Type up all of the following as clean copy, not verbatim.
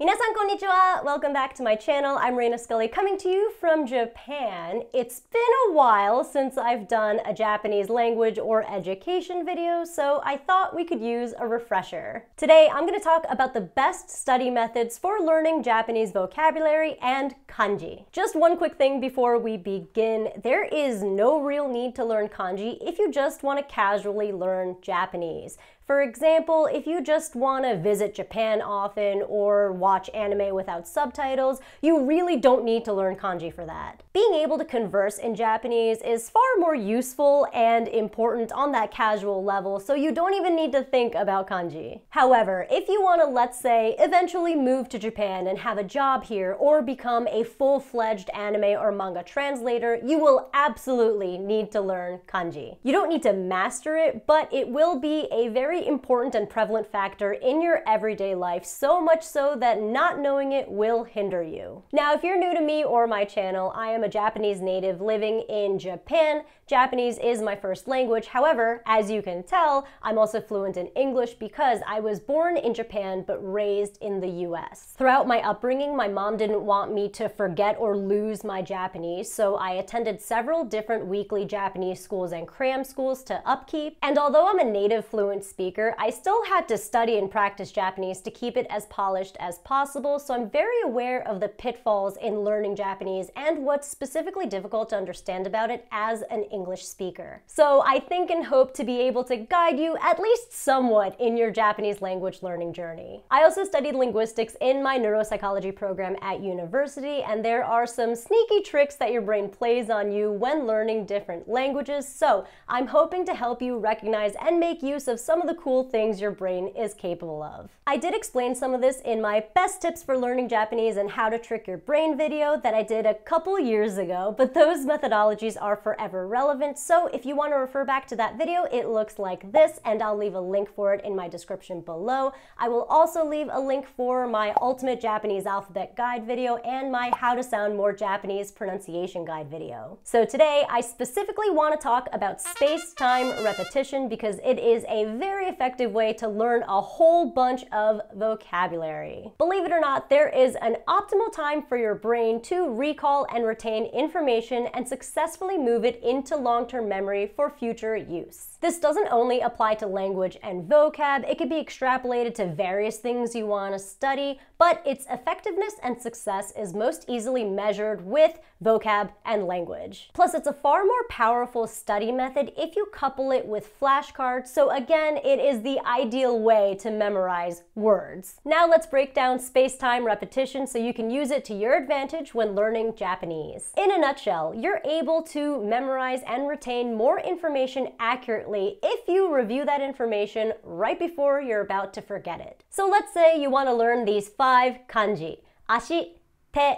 Minasan konnichiwa! Welcome back to my channel. I'm Reina Scully coming to you from Japan. It's been a while since I've done a Japanese language or education video, so I thought we could use a refresher. Today, I'm going to talk about the best study methods for learning Japanese vocabulary and kanji. Just one quick thing before we begin. There is no real need to learn kanji if you just want to casually learn Japanese. For example, if you just want to visit Japan often or watch anime without subtitles, you really don't need to learn kanji for that. Being able to converse in Japanese is far more useful and important on that casual level, so you don't even need to think about kanji. However, if you want to, let's say, eventually move to Japan and have a job here or become a full-fledged anime or manga translator, you will absolutely need to learn kanji. You don't need to master it, but it will be a very important and prevalent factor in your everyday life, so much so that not knowing it will hinder you. Now, if you're new to me or my channel, I am a Japanese native living in Japan. Japanese is my first language. However, as you can tell, I'm also fluent in English because I was born in Japan but raised in the US. Throughout my upbringing, my mom didn't want me to forget or lose my Japanese, so I attended several different weekly Japanese schools and cram schools to upkeep. And although I'm a native fluent speaker, I still had to study and practice Japanese to keep it as polished as possible, so I'm very aware of the pitfalls in learning Japanese and what's specifically difficult to understand about it as an English speaker. So I think and hope to be able to guide you at least somewhat in your Japanese language learning journey. I also studied linguistics in my neuropsychology program at university, and there are some sneaky tricks that your brain plays on you when learning different languages, so I'm hoping to help you recognize and make use of some of the cool things your brain is capable of. I did explain some of this in my best tips for learning Japanese and how to trick your brain video that I did a couple years ago, but those methodologies are forever relevant, so if you want to refer back to that video, it looks like this, and I'll leave a link for it in my description below. I will also leave a link for my Ultimate Japanese Alphabet Guide video and my How to Sound More Japanese Pronunciation Guide video. So today, I specifically want to talk about space-time repetition because it is a very effective way to learn a whole bunch of vocabulary. Believe it or not, there is an optimal time for your brain to recall and retain information and successfully move it into long-term memory for future use. This doesn't only apply to language and vocab, it can be extrapolated to various things you want to study, but its effectiveness and success is most easily measured with vocab and language. Plus, it's a far more powerful study method if you couple it with flashcards, so again, it is the ideal way to memorize words. Now let's break down space-time repetition so you can use it to your advantage when learning Japanese. In a nutshell, you're able to memorize and retain more information accurately if you review that information right before you're about to forget it. So let's say you want to learn these 5 kanji. Ashi, te,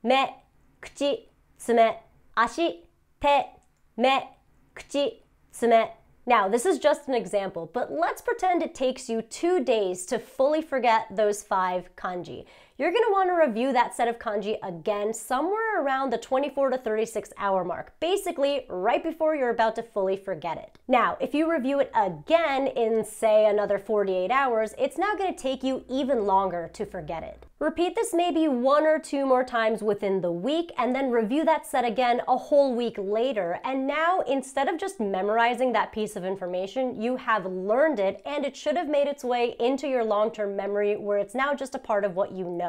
me, kuchi, tsume. Ashi, te, me, kuchi, tsume. Now, this is just an example, but let's pretend it takes you 2 days to fully forget those 5 kanji. You're going to want to review that set of kanji again somewhere around the 24 to 36 hour mark, basically right before you're about to fully forget it. Now, if you review it again in, say, another 48 hours, it's now going to take you even longer to forget it. Repeat this maybe 1 or 2 more times within the week, and then review that set again a whole week later. And now, instead of just memorizing that piece of information, you have learned it, and it should have made its way into your long-term memory where it's now just a part of what you know.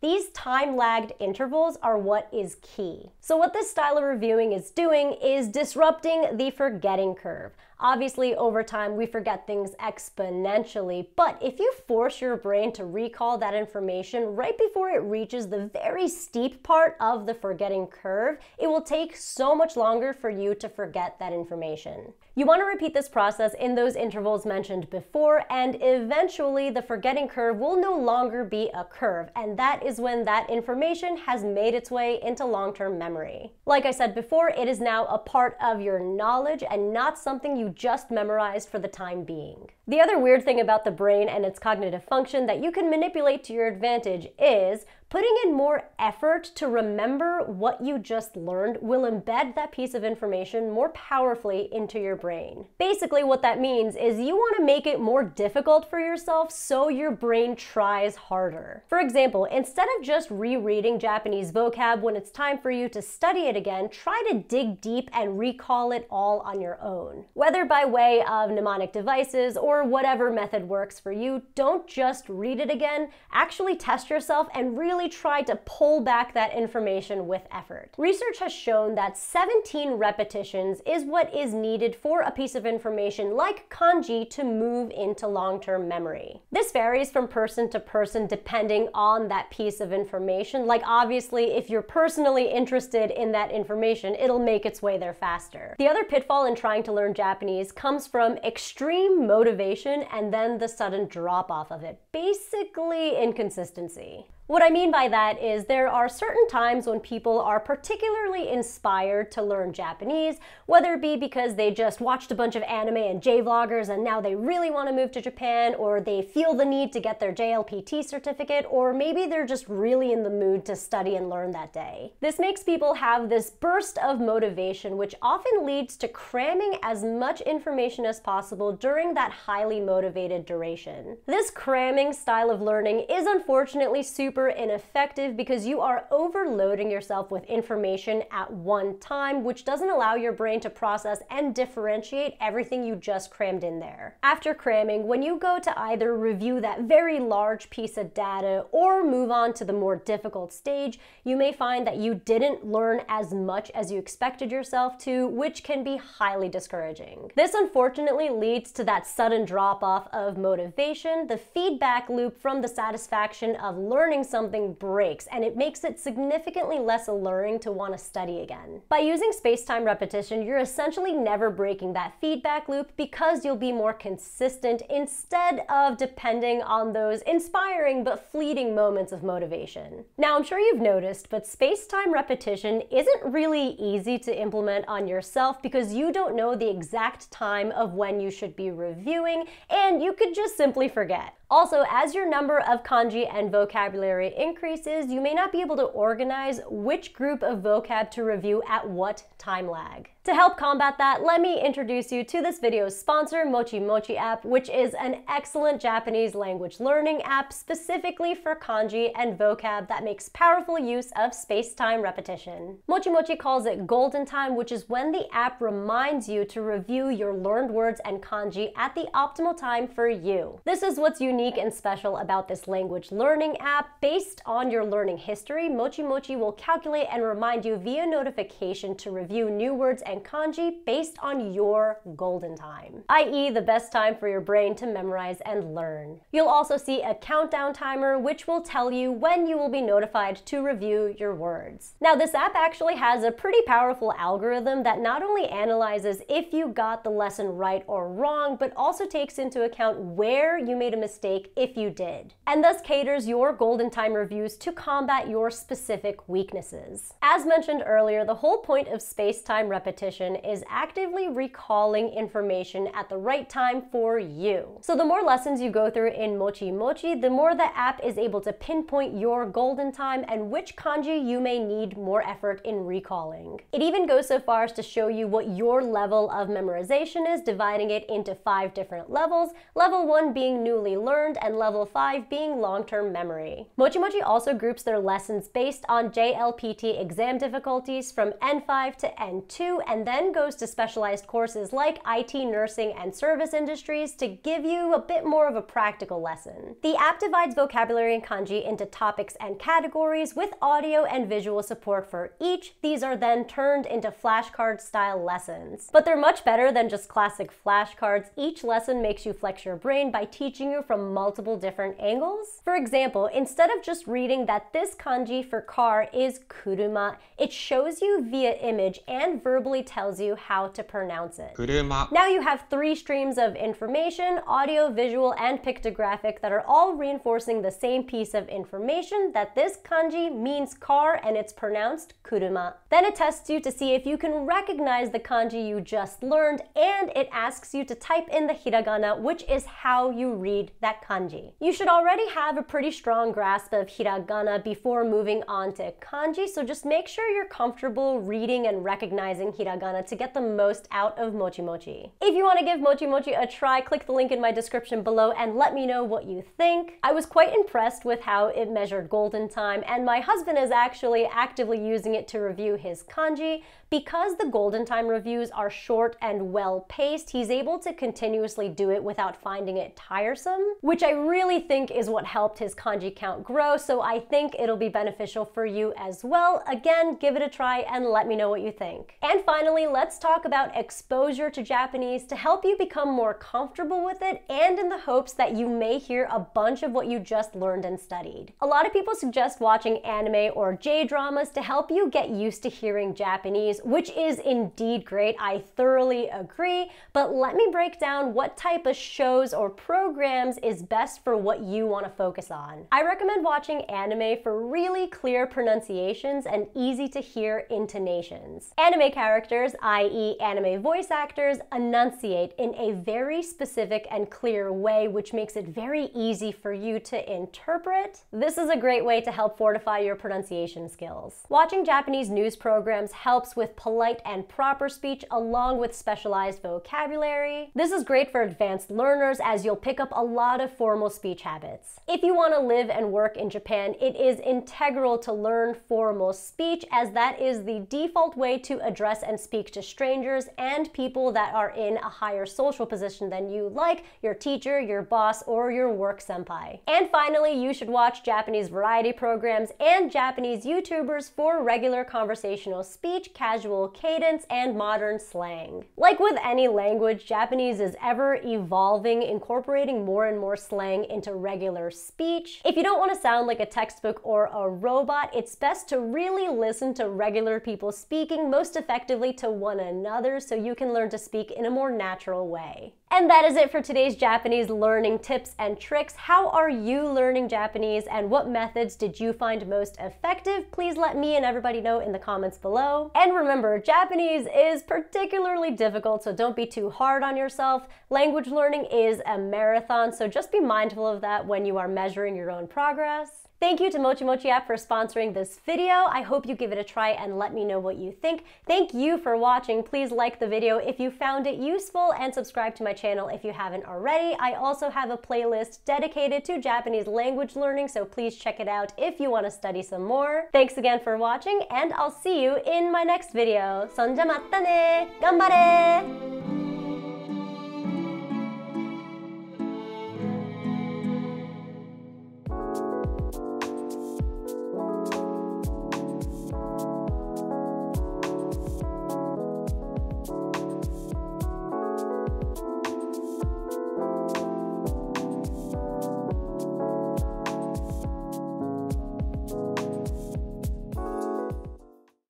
These time-lagged intervals are what is key. So what this style of reviewing is doing is disrupting the forgetting curve. Obviously, over time, we forget things exponentially, but if you force your brain to recall that information right before it reaches the very steep part of the forgetting curve, it will take so much longer for you to forget that information. You want to repeat this process in those intervals mentioned before, and eventually the forgetting curve will no longer be a curve, and that is when that information has made its way into long-term memory. Like I said before, it is now a part of your knowledge and not something you just memorized for the time being. The other weird thing about the brain and its cognitive function that you can manipulate to your advantage is Putting in more effort to remember what you just learned will embed that piece of information more powerfully into your brain. Basically, what that means is you want to make it more difficult for yourself so your brain tries harder. For example, instead of just rereading Japanese vocab when it's time for you to study it again, try to dig deep and recall it all on your own. Whether by way of mnemonic devices or whatever method works for you, don't just read it again, actually test yourself and really try to pull back that information with effort. Research has shown that 17 repetitions is what is needed for a piece of information like kanji to move into long-term memory. This varies from person to person depending on that piece of information. Like obviously, if you're personally interested in that information, it'll make its way there faster. The other pitfall in trying to learn Japanese comes from extreme motivation and then the sudden drop-off of it. Basically, inconsistency. What I mean by that is there are certain times when people are particularly inspired to learn Japanese, whether it be because they just watched a bunch of anime and J-vloggers and now they really want to move to Japan, or they feel the need to get their JLPT certificate, or maybe they're just really in the mood to study and learn that day. This makes people have this burst of motivation, which often leads to cramming as much information as possible during that highly motivated duration. This cramming style of learning is unfortunately super ineffective because you are overloading yourself with information at one time, which doesn't allow your brain to process and differentiate everything you just crammed in there. After cramming, when you go to either review that very large piece of data or move on to the more difficult stage, you may find that you didn't learn as much as you expected yourself to, which can be highly discouraging. This unfortunately leads to that sudden drop-off of motivation. The feedback loop from the satisfaction of learning something breaks, and it makes it significantly less alluring to want to study again. By using space-time repetition, you're essentially never breaking that feedback loop because you'll be more consistent instead of depending on those inspiring but fleeting moments of motivation. Now, I'm sure you've noticed, but space-time repetition isn't really easy to implement on yourself because you don't know the exact time of when you should be reviewing, and you could just simply forget. Also, as your number of kanji and vocabulary increases, you may not be able to organize which group of vocab to review at what time lag. To help combat that, let me introduce you to this video's sponsor, Mochi Mochi App, which is an excellent Japanese language learning app specifically for kanji and vocab that makes powerful use of space-time repetition. Mochi Mochi calls it golden time, which is when the app reminds you to review your learned words and kanji at the optimal time for you. This is what's unique and special about this language learning app. Based on your learning history, Mochi Mochi will calculate and remind you via notification to review new words and kanji based on your golden time, i.e. the best time for your brain to memorize and learn. You'll also see a countdown timer which will tell you when you will be notified to review your words. Now, this app actually has a pretty powerful algorithm that not only analyzes if you got the lesson right or wrong, but also takes into account where you made a mistake if you did, and thus caters your golden time reviews to combat your specific weaknesses. As mentioned earlier, the whole point of space-time repetition is actively recalling information at the right time for you. So the more lessons you go through in Mochi Mochi, the more the app is able to pinpoint your golden time and which kanji you may need more effort in recalling. It even goes so far as to show you what your level of memorization is, dividing it into 5 different levels, level 1 being newly learned and level 5 being long-term memory. Mochi Mochi also groups their lessons based on JLPT exam difficulties from N5 to N2, and then goes to specialized courses like IT, nursing, and service industries to give you a bit more of a practical lesson. The app divides vocabulary and kanji into topics and categories with audio and visual support for each. These are then turned into flashcard-style lessons. But they're much better than just classic flashcards. Each lesson makes you flex your brain by teaching you from multiple different angles. For example, instead of just reading that this kanji for car is kuruma, it shows you via image and verbally literally tells you how to pronounce it. 車 Now you have 3 streams of information, audio, visual, and pictographic, that are all reinforcing the same piece of information, that this kanji means car and it's pronounced kuruma. Then it tests you to see if you can recognize the kanji you just learned, and it asks you to type in the hiragana, which is how you read that kanji. You should already have a pretty strong grasp of hiragana before moving on to kanji, so just make sure you're comfortable reading and recognizing hiragana to get the most out of Mochi Mochi. If you want to give Mochi Mochi a try, click the link in my description below and let me know what you think. I was quite impressed with how it measured golden time, and my husband is actually actively using it to review his kanji. Because the golden time reviews are short and well-paced, he's able to continuously do it without finding it tiresome, which I really think is what helped his kanji count grow, so I think it'll be beneficial for you as well. Again, give it a try and let me know what you think. And finally, let's talk about exposure to Japanese to help you become more comfortable with it, and in the hopes that you may hear a bunch of what you just learned and studied. A lot of people suggest watching anime or J-dramas to help you get used to hearing Japanese, which is indeed great. I thoroughly agree, but let me break down what type of shows or programs is best for what you want to focus on. I recommend watching anime for really clear pronunciations and easy to hear intonations. Anime characters, i.e. anime voice actors, enunciate in a very specific and clear way, which makes it very easy for you to interpret. This is a great way to help fortify your pronunciation skills. Watching Japanese news programs helps with polite and proper speech, along with specialized vocabulary. This is great for advanced learners, as you'll pick up a lot of formal speech habits. If you want to live and work in Japan, it is integral to learn formal speech, as that is the default way to address and speak to strangers and people that are in a higher social position than you, like your teacher, your boss, or your work senpai. And finally, you should watch Japanese variety programs and Japanese YouTubers for regular conversational speech, casual cadence, and modern slang. Like with any language, Japanese is ever evolving, incorporating more and more slang into regular speech. If you don't want to sound like a textbook or a robot, it's best to really listen to regular people speaking most effectively to one another, so you can learn to speak in a more natural way. And that is it for today's Japanese learning tips and tricks. How are you learning Japanese, and what methods did you find most effective? Please let me and everybody know in the comments below. And remember, Japanese is particularly difficult, so don't be too hard on yourself. Language learning is a marathon, so just be mindful of that when you are measuring your own progress. Thank you to Mochi Mochi App for sponsoring this video. I hope you give it a try and let me know what you think. Thank you for watching. Please like the video if you found it useful, and subscribe to my channel if you haven't already. I also have a playlist dedicated to Japanese language learning, so please check it out if you want to study some more. Thanks again for watching, and I'll see you in my next video. Sonja matta ne! Ganbare!